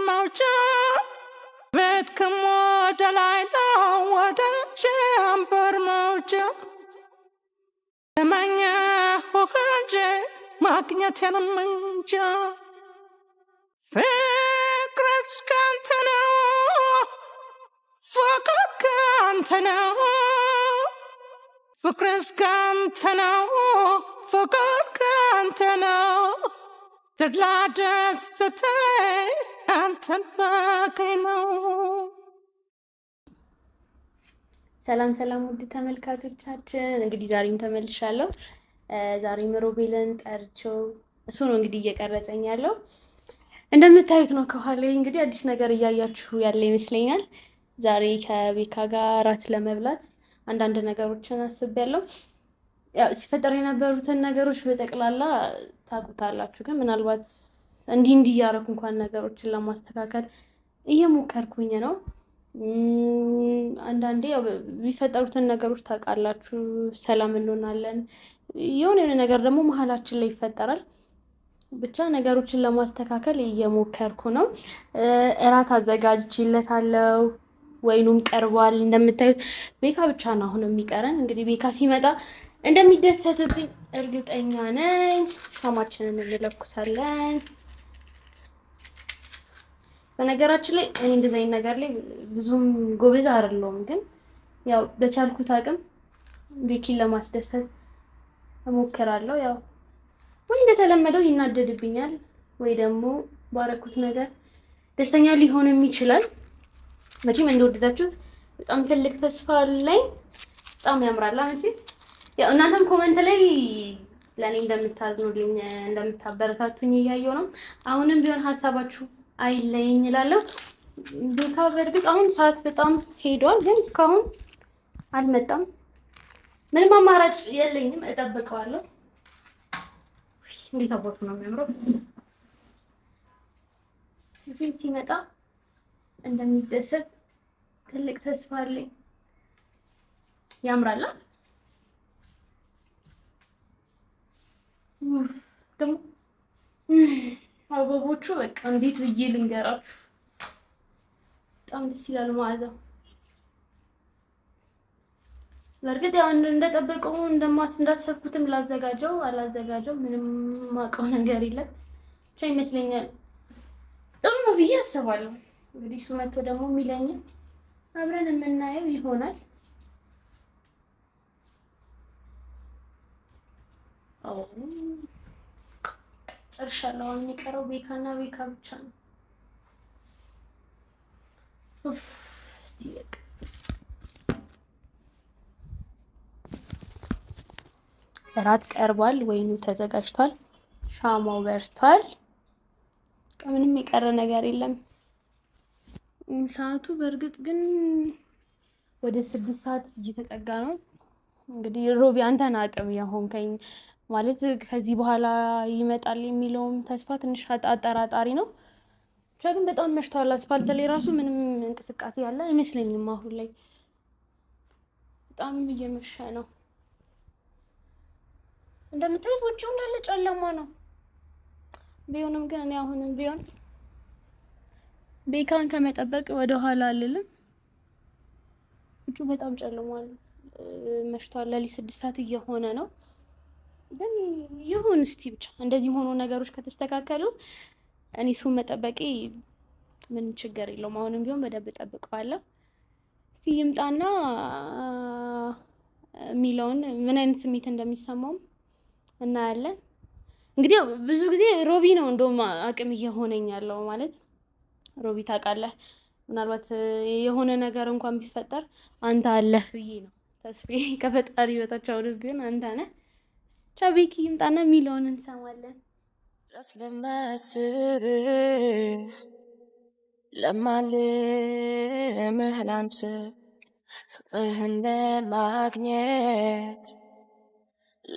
መውጫ ቤት ከሞደ ላይ ነው ወደ ጀንበር መውጫ ለማኛ ሆኸንጀ ማግኘቴን እንጃ ፍቅር እስካንተ ነው ፍቅር ካንተ ነው ፍቅር እስካንተ ነው ፍቅር ካንተ ነው ተድላ ደስታዬ አንተን ባገኝ ነው። ሰላም ሰላም ውድ ተመልካቾቻችን፣ እንግዲህ ዛሬም ተመልሻለሁ። ዛሬም ሮቤልን ጠርቼው እሱ ነው እንግዲህ እየቀረጸኝ ያለው። እንደምታዩት ነው ከኋላ እንግዲህ አዲስ ነገር እያያችሁ ያለ ይመስለኛል። ዛሬ ከቤካ ጋር እራት ለመብላት አንዳንድ ነገሮችን አስቤያለሁ። ያው ሲፈጠር የነበሩትን ነገሮች በጠቅላላ ታውቁታላችሁ፣ ግን ምናልባት እንዲህ እያደረኩ እንኳን ነገሮችን ለማስተካከል እየሞከርኩኝ ነው። አንዳንዴ ያው የሚፈጠሩትን ነገሮች ታውቃላችሁ፣ ሰላም እንሆናለን፣ የሆነ ነገር ደግሞ መሀላችን ላይ ይፈጠራል። ብቻ ነገሮችን ለማስተካከል እየሞከርኩ ነው። እራት አዘጋጅቼለታለሁ፣ ወይኑም ቀርቧል። እንደምታዩት ቤካ ብቻ ነው አሁን የሚቀረን። እንግዲህ ቤካ ሲመጣ እንደሚደሰትብኝ እርግጠኛ ነኝ። ሻማችንን እንለኩሳለን። በነገራችን ላይ እኔ እንደዚህ አይነት ነገር ላይ ብዙም ጎበዝ አይደለሁም፣ ግን ያው በቻልኩት አቅም ቤኪን ለማስደሰት እሞክራለሁ። ያው ወይ እንደተለመደው ይናደድብኛል ወይ ደግሞ ባረኩት ነገር ደስተኛ ሊሆንም ይችላል። መቼም እንደወደዳችሁት በጣም ትልቅ ተስፋ አለኝ። በጣም ያምራል አንቺ። ያው እናንተም ኮሜንት ላይ ለኔ እንደምታዝኑልኝ እንደምታበረታቱኝ እያየሁ ነው። አሁንም ቢሆን ሀሳባችሁ አይለየኝ እላለሁ። ቤካ በእርግጥ አሁን ሰዓት በጣም ሄዷል፣ ግን እስካሁን አልመጣም። ምንም አማራጭ የለኝም፣ እጠብቀዋለሁ። እንዴት አባቱ ነው የሚያምረው! ፊት ሲመጣ እንደሚደሰት ትልቅ ተስፋ አለኝ። ያምራል ደግሞ አበቦቹ በቃ እንዴት ብዬ ልንገራችሁ፣ በጣም ደስ ይላል መዓዛው። በእርግጥ ያው እንደጠበቀው እንዳሰብኩትም አላዘጋጀው ምንም ማውቀው ነገር የለም። ብቻ ይመስለኛል ጥሩ ነው ብዬ አስባለሁ። እንግዲህ እሱ መጥቶ ደግሞ የሚለኝ አብረን የምናየው ይሆናል። ጨርሻለሁ። የሚቀረው ቤካና ቤካ ብቻ ነው። እራት ቀርቧል፣ ወይኑ ተዘጋጅቷል፣ ሻማው በርቷል። ምንም የቀረ ነገር የለም። ሰዓቱ በእርግጥ ግን ወደ 6 ሰዓት እየተጠጋ ነው። እንግዲህ ሮቢ አንተን አቅም ያሆንከኝ ማለት ከዚህ በኋላ ይመጣል የሚለውም ተስፋ ትንሽ አጠራጣሪ ነው። ብቻ ግን በጣም መሽቷል። አስፋልት ላይ ራሱ ምንም እንቅስቃሴ ያለ አይመስለኝም። አሁን ላይ በጣም እየመሸ ነው። እንደምታዩት ውጪው እንዳለ ጨለማ ነው። ቢሆንም ግን እኔ አሁንም ቢሆን ቤካን ከመጠበቅ ወደ ኋላ አልልም። ውጪው በጣም ጨልሟል፣ መሽቷል። ለሊት 6 ሰዓት እየሆነ ነው። ግን ይሁን እስቲ ብቻ እንደዚህ ሆኖ ነገሮች ከተስተካከሉ እኔ እሱን መጠበቄ ምን ችግር የለውም። አሁንም ቢሆን በደንብ እጠብቀዋለሁ። እስቲ ይምጣና የሚለውን ምን አይነት ስሜት እንደሚሰማውም እናያለን። እንግዲህ ብዙ ጊዜ ሮቢ ነው እንደውም አቅም እየሆነኝ ያለው። ማለት ሮቢ ታውቃለህ፣ ምናልባት የሆነ ነገር እንኳን ቢፈጠር አንተ አለህ ብዬ ነው ተስፋዬ። ከፈጣሪ በታች አሁንም ቢሆን አንተ ነህ። ቤኪ ይምጣና የሚለውን እንሰማለን። ለመስብ ለማልምህ ላንተ ፍቅርህን ለማግኘት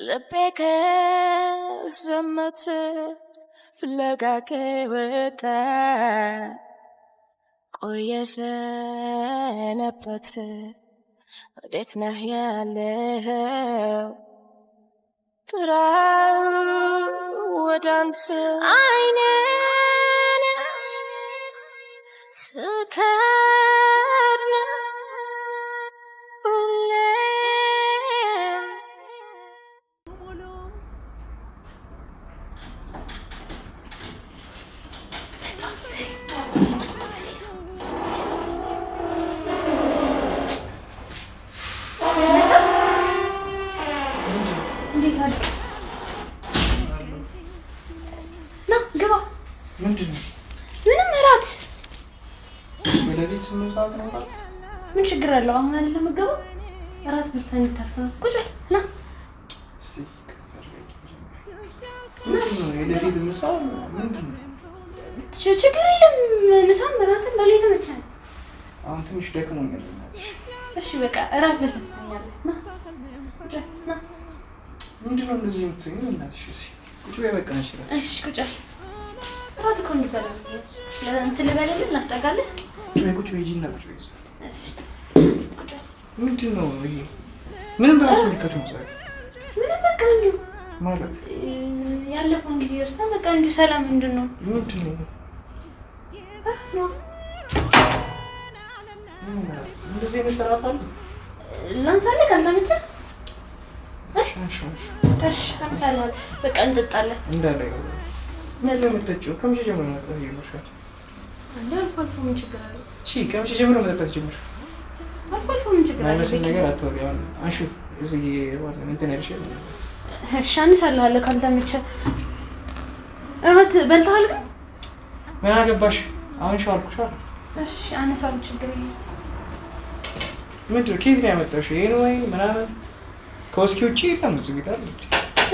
ልቤ ከዘመተ ፍለጋ ከወጣ ቆየ ሰነበት። ወዴት ነህ ያለኸው? ጥራው ወደ አንተ አይኔን ስከድን ሁሌም እንዴት አልክ? ና ግባ። ምንድን ነው? ምንም እራት በሌሊት 8 ሰዓት ነው እራት? ምን ችግር አለው? አሁን አይደለም የምትገባው? እራት በልተን እንታርፍ ነው። ቁጭ በል ና። እስቲ ምንድን ነው የሌሊት ምሳ? ምንድን ነው? ችግር የለም። ምሳም እራትም በሉ የተመቸን። አሁን ትንሽ ደክሞኛል እናትሽ። እሺ በቃ እራት በልተን ትተኛለህ። ና ቁጭ በል ና። ምንድን ነው እንደዚህ የምትይኝ እናትሽ? እስኪ ቁጭ በይ በቃ እንችላለን። እሺ ቁጭ በል። እራት እኮ እንበላ እንትን ልበልልህ ላስጠጋልህ። ቁጭ በይ ሂጂና ቁጭ በይ። እሺ ቁጭ በል። ምንድን ነው ይሄ? ምንም በራሱ የሚከቱ ነው ዛሬ? ምንም በቃ እንዲሁ ማለት ያለፈውን ጊዜ እርስተን በቃ እንዲሁ ሰላም እንድንሆን። ምንድን ነው እራት ነው። እንደዚህ አይነት እራት አለ? ላንሳልህ ካልተመቸህ። እሺ አምሳለሁ። በቃ እንጠጣለን። እንዳለ ምንድን ነው የምትጠጪው? ከመቼ ጀምሮ ነው መጠጣት የጀመርሻል? አንዴ አልፎ አልፎ ምን ችግር አለው? ከመቼ ጀምሮ መጠጣት ጀመርሽ? አልፎ አልፎ ምን ችግር አለው? ማይመስል ነገር አታወሪ። አሁን አንሹ እዚህ እንትን ያልሽኝ። እሺ አነሳልሃለሁ ካልተመቸህ። እራት በልተሃል ግን? ምን አገባሽ? አሁን ሻው አልኩሽ አይደል? እሺ አነሳለሁ፣ ችግር የለም። ምንድን ነው ከየት ነው ያመጣሽው? ይሄን ወይን ምናምን ከውስኪ ውጪ የለም እዚህ ቤት አይደል?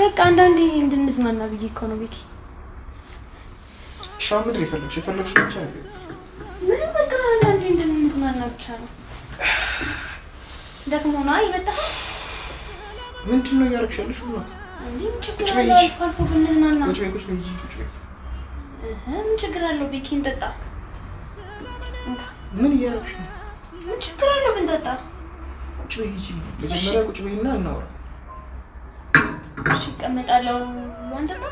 በቃ አንዳንዴ እንድንዝናና ብዬ እኮ ነው ቤኪ። ሻው ምንድን ነው የፈለግሽው? የፈለግሽው ብቻ ነው። ምንም በቃ አንዳንዴ እንድንዝናና ብቻ ነው። ደግሞ ነው የመጣኸው? ምንድን ነው እያደረግሽ ያለሽው? እንዴ ምን ችግር አለው? አልፎ አልፎ ብንዝናና። ቁጭ በይ ቁጭ በይ ቁጭ በይ። ምን ችግር አለው? ቤኪ እንጠጣ። ምን እያደረግሽ ነው? ምን ችግር አለው ብንጠጣ? ቁጭ በይ ሂጂ። መጀመሪያ ቁጭ በይና እናውራ። እሺ እቀመጣለሁ። አንጠጣ።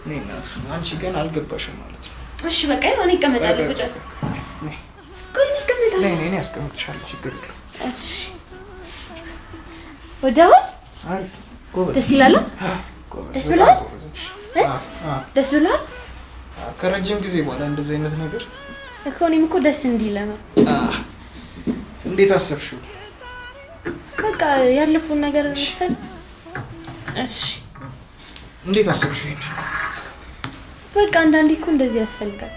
ነይ እናትሽ፣ አንቺ ግን አልገባሽም ማለት ነው። እሺ በቃ እኔ እቀመጣለሁ። ቁጭ በል። ቆይ እኔ እቀመጣለሁ። ነይ አስቀምጥሻለሁ። ችግር የለውም። እሺ ወዲያው አሪፍ ጎበዝ። ደስ ይላል። ደስ ብሏል። ደስ ብሏል። ከረጅም ጊዜ በኋላ እንደዚህ አይነት ነገር እኮ እኔም እኮ ደስ እንዲለ ነው። እንዴት አሰብሽው? በቃ ያለፈውን ነገር እንስተን። እሺ እንዴት አሰብሽው? ይሄን በቃ አንዳንዴ እኮ እንደዚህ ያስፈልጋል።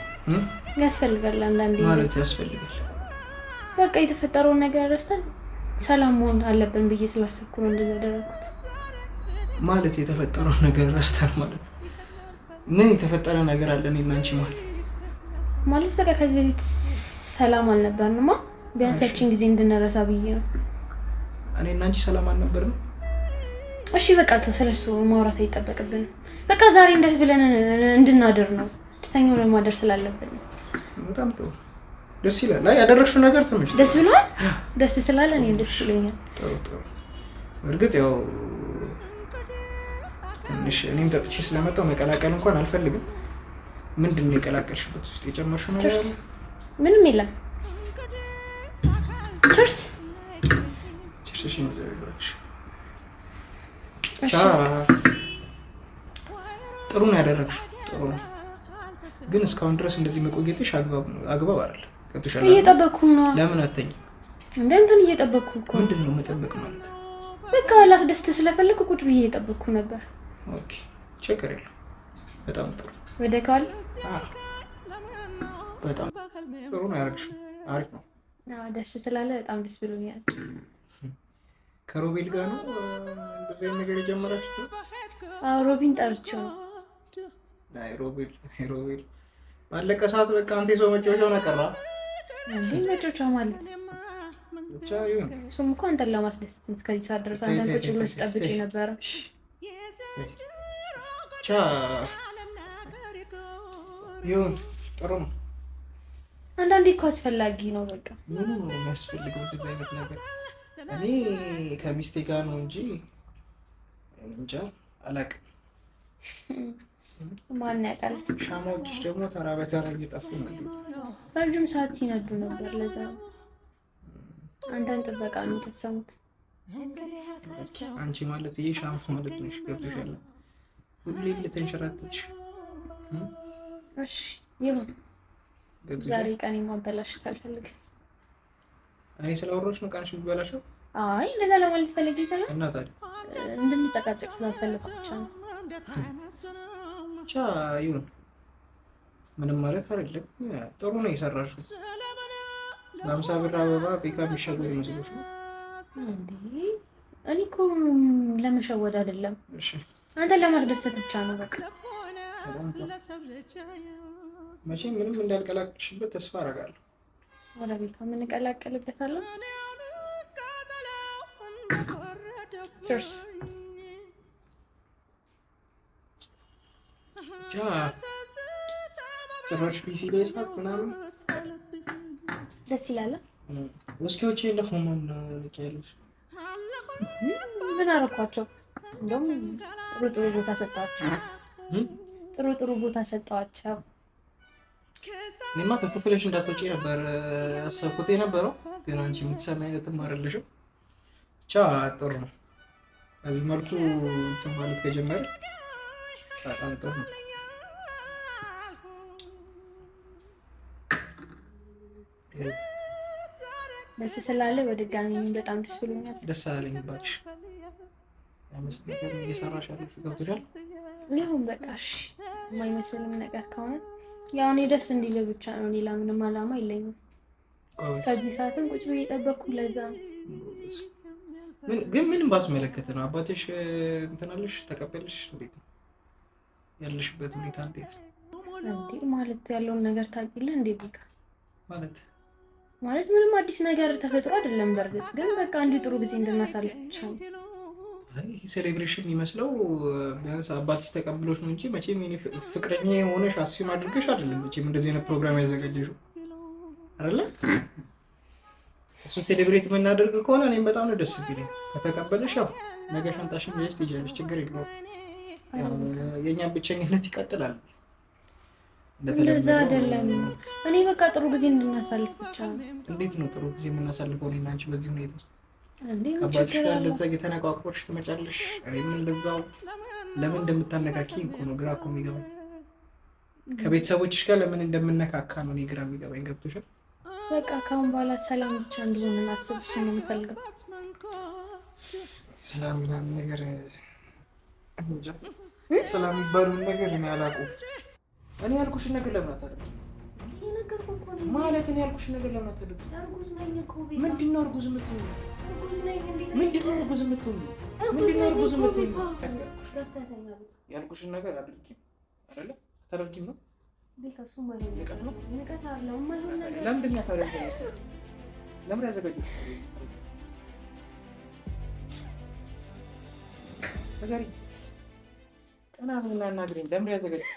ያስፈልጋል አንዳንዴ ማለት ያስፈልጋል። በቃ የተፈጠረውን ነገር ረስተን ሰላም መሆን አለብን ብዬ ስላሰብኩ ነው እንደዛ ያደረኩት። ማለት የተፈጠረውን ነገር ረስተን ማለት ምን የተፈጠረ ነገር አለ? እኔና አንቺ ማለት በቃ ከዚህ በፊት ሰላም አልነበርንማ። ቢያንስ ያችን ጊዜ እንድንረሳ ብዬ ነው። እኔና አንቺ ሰላም አልነበርንም? እሺ በቃ ተው፣ ስለሱ ማውራት አይጠበቅብንም። በቃ ዛሬ እንደዚህ ብለን እንድናድር ነው። ደስተኛው ለማደር ስላለብን ነው። በጣም ጥሩ፣ ደስ ይላል። አይ ያደረግሽው ነገር ተመችቶኛል። ደስ ብሏል። ደስ ስላለ እኔ ደስ ብሎኛል። ጥሩ። እርግጥ ያው ትንሽ እኔም ጠጥቼ ስለመጣሁ መቀላቀል እንኳን አልፈልግም። ምንድን ነው የቀላቀልሽበት? ውስጥ የጨመርሽው ነገር አለ? ምንም የለም። ቸርስ ቸርስሽን ይዘውልሽ። ጥሩ ነው ያደረግሽው፣ ጥሩ ነው። ግን እስካሁን ድረስ እንደዚህ መቆየትሽ አግባብ አይደለም። ገብቶሻል? እየጠበቅኩ ነው። ለምን አትተኝ? እንደ እንትን እየጠበቅኩ እኮ። ምንድን ነው መጠበቅ ማለት? በቃ ላስደስት ስለፈለኩ ቁጭ ብዬ እየጠበቅኩ ነበር። ኦኬ፣ ችግር የለም። በጣም ጥሩ። ወደ ካል በጣም ጥሩ ነው ያደረግሽው። አሪፍ ነው። አዎ ደስ ስላለ በጣም ደስ ብሎኛል። ከሮቤል ጋር ነው እንደዚህ አይነት ነገር የጀመራችሁት? አዎ ሮቢን ጠርቼው ነው። አይ ሮቤል ባለቀ ሰዓት በቃ አንተ ሰው መጫወቻው ነቀራ እንዴ? መጫወቻ ማለት ብቻ ይሁን። እሱም እኮ አንተን ለማስደሰት እስከዚህ ሰዓት ድረስ አንተን ቁጭ ብሎ ሲጠብቅ ነበረ። ብቻ ይሁን፣ ጥሩ ነው። አንዳንዴ እኮ አስፈላጊ ነው። በቃ ምን ነው የሚያስፈልገው እንደዚህ አይነት ነገር? እኔ ከሚስቴ ጋር ነው እንጂ እንጃ አላውቅም። ማን ያውቃል? ሻማዎችሽ ደግሞ ተራ በተራ እየጠፉ ነው። ረጅም ሰዓት ሲነዱ ነበር። ለዛ አንተን ጥበቃ ነው የተሰሙት። አንቺ ማለት ይሄ ሻማ ማለት ነሽ። ገብቶሻል? ሁሌ ልተንሸራተትሽ። እሺ ይሁን። ዛሬ ቀኔ ማበላሸት አልፈልግም። እኔ ስላወራሁሽ ነው ቀንሽ የሚበላሸው? አይ እንደዛ ለማለት ፈልጌ ሳይሆን እና ታዲያ እንድንጨቃጨቅ ስላልፈለኩ ብቻ ነው። ብቻ ይሁን፣ ምንም ማለት አይደለም። ጥሩ ነው የሰራሽው። በአምሳ ብር አበባ ቤካ የሚሸወድ ይመስሎሽ ነው እንዴ? እኔ እኮ ለመሸወድ አይደለም፣ እሺ አንተን ለማስደሰት ብቻ ነው። በቃ መቼም ምንም እንዳልቀላቅልሽበት ተስፋ አደርጋለሁ። ወደ ቤካ ምን እንቀላቀልበታለን? ቸርስ። ጭራሽ ፒሲ ላይ ሳት ምናምን ደስ ይላል። ውስኪዎቼ እንደሆነ ያለሽ ምን አደረኳቸው? እንደውም ጥሩ ቦታ ሰጠዋቸው። ጥሩ ቦታ ሰጠዋቸው። እኔማ ከክፍልሽ እንዳትወጪ ነበር ያሰብኩት የነበረው፣ ግን አንቺ የምትሰማ አይነትም አይደለሽም። ብቻ ጥሩ ነው። በዚህ መልኩ እንትን ማለት ከጀመረ በጣም ጥሩ ነው። ደስ ስላለ በድጋሚ በጣም ደስ ብሎኛል። ደስ አላለኝ ባክሽ። ያመስ ነገር እየሰራሽ ያለሽ ገብቶሻል? ሊሆን በቃ እሺ፣ የማይመስልም ነገር ከሆነ ያው እኔ ደስ እንዲል ብቻ ነው። ሌላ ምንም አላማ የለኝም። ከዚህ ሰዓትም ቁጭ ብዬ ጠበቅኩ። ለዛ ግን ምንም ባስመለከተ ነው። አባትሽ እንትን አለሽ ተቀበልሽ? እንዴት ነው ያለሽበት ሁኔታ? እንዴት ነው እንዴ? ማለት ያለውን ነገር ታውቂለህ እንዴ? በቃ ማለት ምንም አዲስ ነገር ተፈጥሮ አይደለም። በርግጥ ግን በቃ እንዲሁ ጥሩ ጊዜ እንድናሳልፍ ብቻ ነው። አይ ሴሌብሬሽን የሚመስለው ቢያንስ አባትሽ ተቀብሎሽ ነው እንጂ መቼም የኔ ፍቅረኛ የሆነሽ አስዩም አድርገሽ አይደለም መቼም እንደዚህ አይነት ፕሮግራም ያዘጋጀሽው አይደለ? እሱ ሴሌብሬት የምናደርግ ከሆነ እኔም በጣም ነው ደስ ቢለኝ። ከተቀበለሽ ያው ነገ ሻንጣሽን ይዘሽ ትሄጃለሽ፣ ችግር የለውም። የእኛም ብቸኝነት ይቀጥላል። እንደዛ አይደለም። እኔ በቃ ጥሩ ጊዜ እንድናሳልፍ ብቻ ነው። እንዴት ነው ጥሩ ጊዜ የምናሳልፈው እኔና አንቺ በዚህ ሁኔታ? እንዴ ከአባትሽ ጋር እንደዛ እየተነቋቆርሽ ትመጫለሽ፣ እኔም እንደዛው። ለምን እንደምታነካኪኝ እኮ ነው ግራ እኮ የሚገባኝ። ከቤተሰቦችሽ ጋር ለምን እንደምነካካ ነው እኔ ግራ የሚገባኝ። ገብቶሻል? በቃ ካሁን በኋላ ሰላም ብቻ እንደሆነ እናስብ ነው የምፈልገው። ሰላም ምናምን ነገር ሰላም የሚባሉን ነገር እኔ አላውቅም። እኔ ያልኩሽን ነገር ለምን አታደርጊ? ማለት እኔ ያልኩሽን ነገር ለምን አታደርጊ? ምንድን ነው እርጉዝ የምትሆኚ? ምንድን ነው እርጉዝ የምትሆኚ? ያልኩሽን ነገር አድርጊ አይደለ? አታደርጊም ነው? ለምንድን ነው ያታደርጊ? ለምን ያዘጋጁሽ? ነገሪ ቀና ብለና እናግሪኝ። ለምን ያዘጋጁሽ?